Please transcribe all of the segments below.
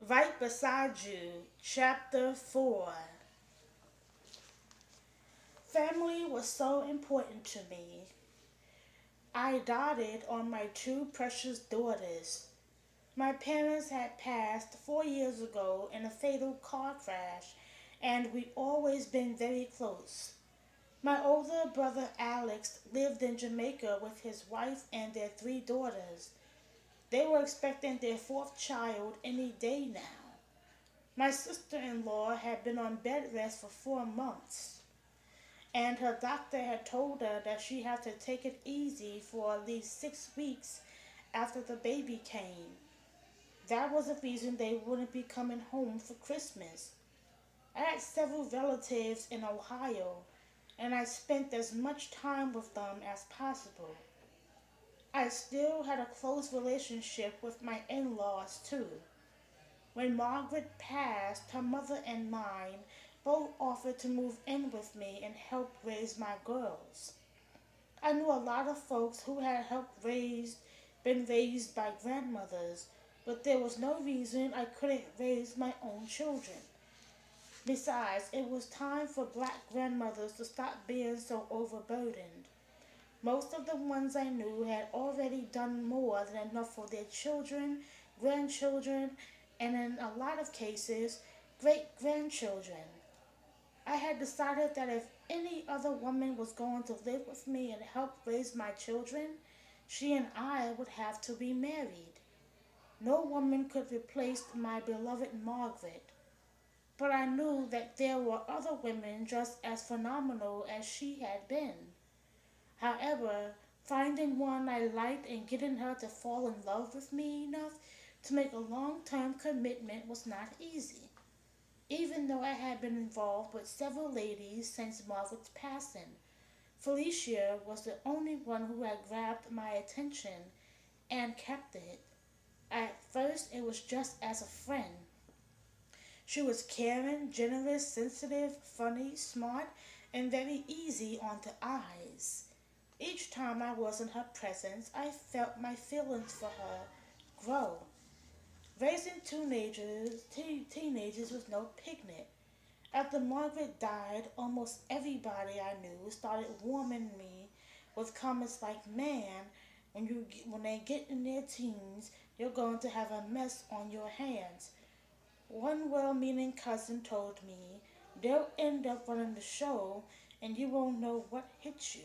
Right beside you, Chapter 4. Family was so important to me. I doted on my two precious daughters. My parents had passed 4 years ago in a fatal car crash, and we always been very close. My older brother Alex lived in Jamaica with his wife and their three daughters. They were expecting their fourth child any day now. My sister in law had been on bed rest for 4 months, and her doctor had told her that she had to take it easy for at least 6 weeks after the baby came. That was the reason they wouldn't be coming home for Christmas. I had several relatives in Ohio, and I spent as much time with them as possible. I still had a close relationship with my in laws, too. When Margaret passed, her mother and mine both offered to move in with me and help raise my girls. I knew a lot of folks who had been raised by grandmothers, but there was no reason I couldn't raise my own children. Besides, it was time for black grandmothers to stop being so overburdened. Most of the ones I knew had already done more than enough for their children, grandchildren, and in a lot of cases, great grandchildren. I had decided that if any other woman was going to live with me and help raise my children, she and I would have to be married. No woman could replace my beloved Margaret, but I knew that there were other women just as phenomenal as she had been. However, finding one I liked and getting her to fall in love with me enough to make a long term commitment was not easy, even though I had been involved with several ladies since Margaret's passing. Felicia was the only one who had grabbed my attention and kept it. At first, it was just as a friend. She was caring, generous, sensitive, funny, smart, and very easy on the eyes. Each time I was in her presence, I felt my feelings for her grow. Raising teenagers was no picnic. After Margaret died, almost everybody I knew started warming me with comments like, "Man, when they get in their teens, you're going to have a mess on your hands." One well-meaning cousin told me, "They'll end up running the show, and you won't know what hit you."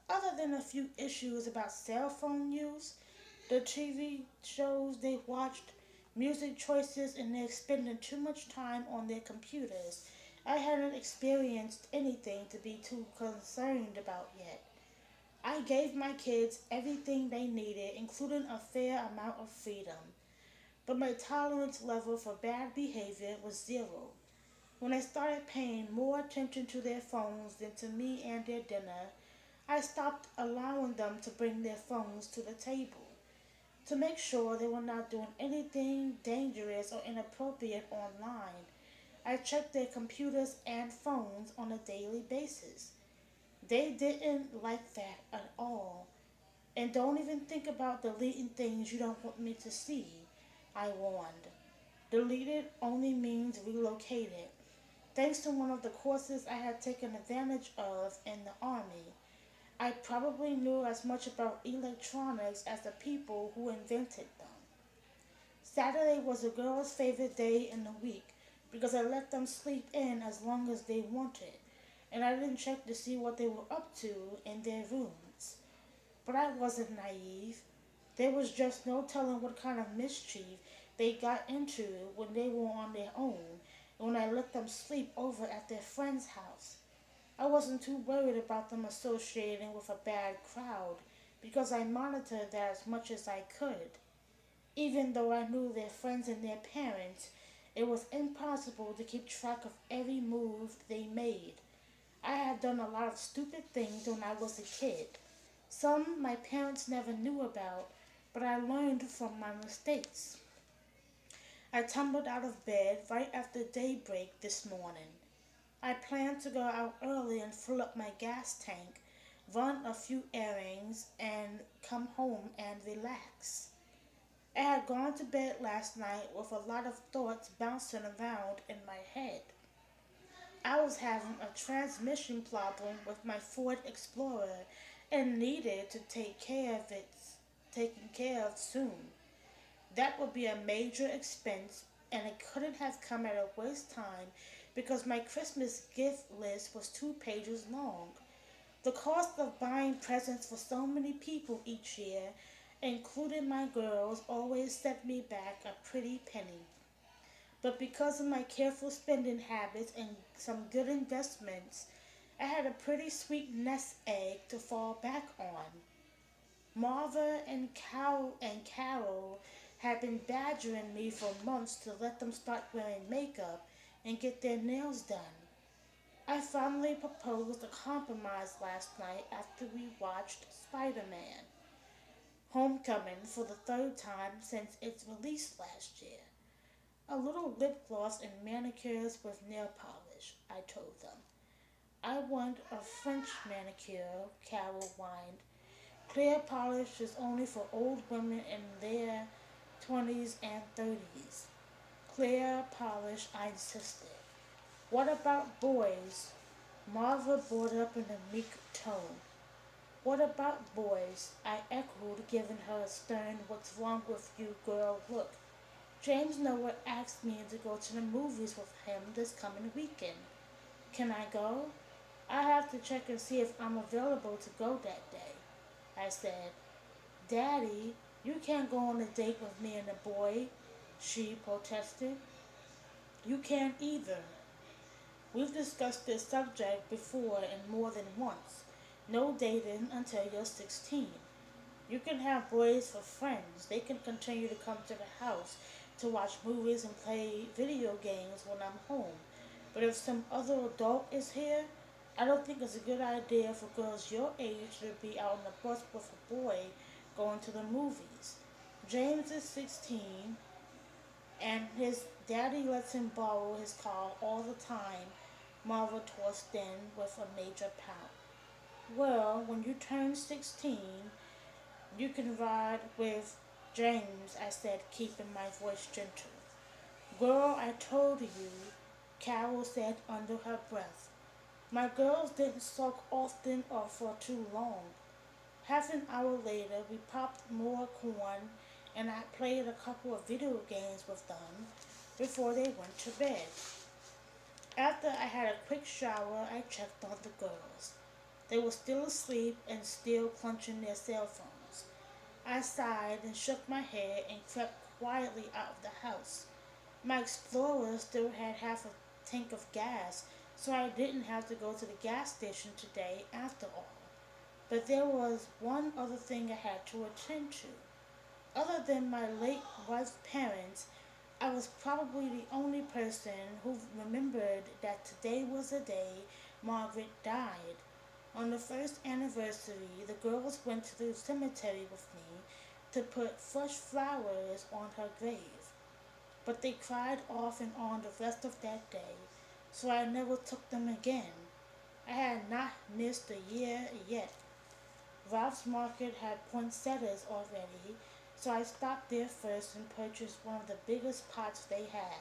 Other than a few issues about cell phone use, the TV shows they watched, music choices, and their spending too much time on their computers, I hadn't experienced anything to be too concerned about yet. I gave my kids everything they needed, including a fair amount of freedom, but my tolerance level for bad behavior was zero. When I started paying more attention to their phones than to me and their dinner, I stopped allowing them to bring their phones to the table. To make sure they were not doing anything dangerous or inappropriate online, I checked their computers and phones on a daily basis. They didn't like that at all. "And don't even think about deleting things you don't want me to see," I warned. Deleted only means relocated. Thanks to one of the courses I had taken advantage of in the Army, I probably knew as much about electronics as the people who invented them. Saturday was the girls' favorite day in the week because I let them sleep in as long as they wanted, and I didn't check to see what they were up to in their rooms. But I wasn't naive. There was just no telling what kind of mischief they got into when they were on their own and when I let them sleep over at their friend's house. I wasn't too worried about them associating with a bad crowd because I monitored that as much as I could. Even though I knew their friends and their parents, it was impossible to keep track of every move they made. I had done a lot of stupid things when I was a kid. Some my parents never knew about, but I learned from my mistakes. I tumbled out of bed right after daybreak this morning. I planned to go out early and fill up my gas tank, run a few errands, and come home and relax. I had gone to bed last night with a lot of thoughts bouncing around in my head. I was having a transmission problem with my Ford Explorer and needed to taken care of soon. That would be a major expense and it couldn't have come at a worse time because my Christmas gift list was 2 pages long. The cost of buying presents for so many people each year, including my girls, always set me back a pretty penny. But because of my careful spending habits and some good investments, I had a pretty sweet nest egg to fall back on. Marva and Carol had been badgering me for months to let them start wearing makeup and get their nails done. I finally proposed a compromise last night after we watched Spider Man Homecoming for the third time since its release last year. A little lip gloss and manicures with nail polish, I told them. I want a French manicure, Carol whined. Clear polish is only for old women in their 20s and 30s. Clear polish, I insisted. What about boys? Marva brought up in a meek tone. What about boys? I echoed, giving her a stern, what's wrong with you, girl, look. James Noah asked me to go to the movies with him this coming weekend. Can I go? I have to check and see if I'm available to go that day. I said, Daddy, you can't go on a date with me and a boy, she protested. You can't either. We've discussed this subject before and more than once. No dating until you're 16. You can have boys for friends. They can continue to come to the house to watch movies and play video games when I'm home. But if some other adult is here, I don't think it's a good idea for girls your age to be out on the bus with a boy going to the movies. James is 16 and his daddy lets him borrow his car all the time, Marva tossed in with a major pout. Well, when you turn 16, you can ride with James, I said, keeping my voice gentle. Girl, I told you, Carol said under her breath. My girls didn't sulk often or for too long. Half an hour later, we popped more corn and I played a couple of video games with them before they went to bed. After I had a quick shower, I checked on the girls. They were still asleep and still clutching their cell phones. I sighed and shook my head and crept quietly out of the house. My Explorer still had half a tank of gas, so I didn't have to go to the gas station today after all. But there was one other thing I had to attend to. Other than my late wife's parents, I was probably the only person who remembered that today was the day Margaret died. On the first anniversary, the girls went to the cemetery with me to put fresh flowers on her grave. But they cried off and on the rest of that day, so I never took them again. I had not missed a year yet. Ralph's Market had poinsettias already, so I stopped there first and purchased one of the biggest pots they had.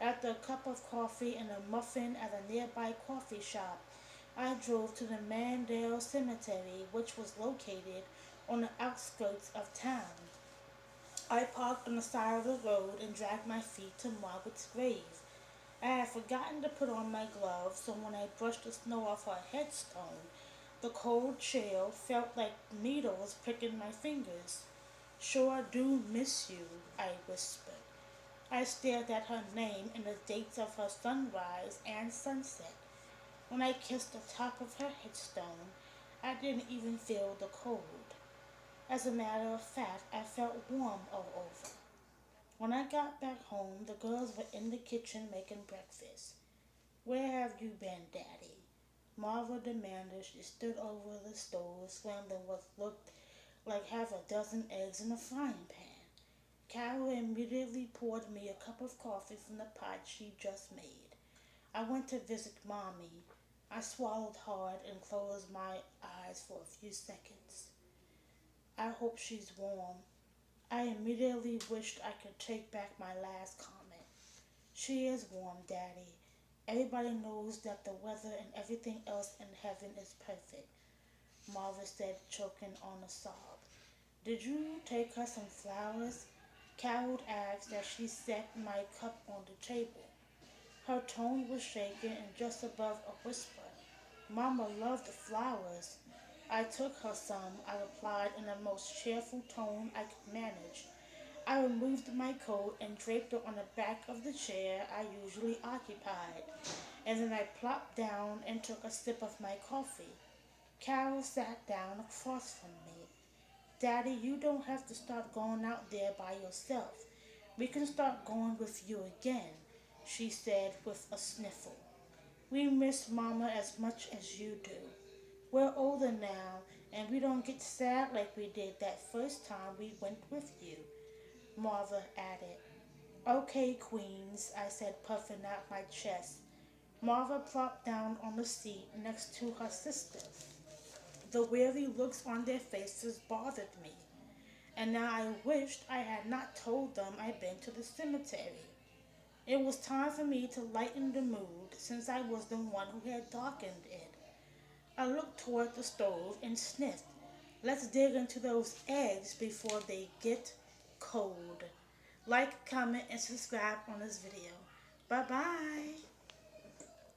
After a cup of coffee and a muffin at a nearby coffee shop, I drove to the Mandel Cemetery, which was located on the outskirts of town. I parked on the side of the road and dragged my feet to Margaret's grave. I had forgotten to put on my gloves, so when I brushed the snow off her headstone, the cold chill felt like needles pricking my fingers. Sure do miss you, I whispered. I stared at her name and the dates of her sunrise and sunset. When I kissed the top of her headstone, I didn't even feel the cold. As a matter of fact, I felt warm all over. When I got back home, the girls were in the kitchen making breakfast. Where have you been, Daddy? Marva demanded as she stood over the stove, scrambling what looked like half a dozen eggs in a frying pan. Carol immediately poured me a cup of coffee from the pot she just made. I went to visit Mommy. I swallowed hard and closed my eyes for a few seconds. I hope she's warm. I immediately immediately wished I could take back my last comment. She is warm, Daddy. Everybody knows that the weather and everything else in heaven is perfect, Marva said, choking on a sob. Did you take her some flowers? Carol asked as she set my cup on the table. Her tone was shaken and just above a whisper. Mama loved the flowers. I took her some, I replied in the most cheerful tone I could manage. I removed my coat and draped it on the back of the chair I usually occupied, and then I plopped down and took a sip of my coffee. Carol sat down across from me. Daddy, you don't have to start going out there by yourself. We can start going with you again, she said with a sniffle. We miss Mama as much as you do. We're older now, and we don't get sad like we did that first time we went with you, Martha added. Okay, Queens, I said, puffing out my chest. Martha plopped down on the seat next to her sister. The weary looks on their faces bothered me, and now I wished I had not told them I'd been to the cemetery. It was time for me to lighten the mood since I was the one who had darkened it. I looked toward the stove and sniffed. Let's dig into those eggs before they get cold. Like, comment, and subscribe on this video. Bye bye.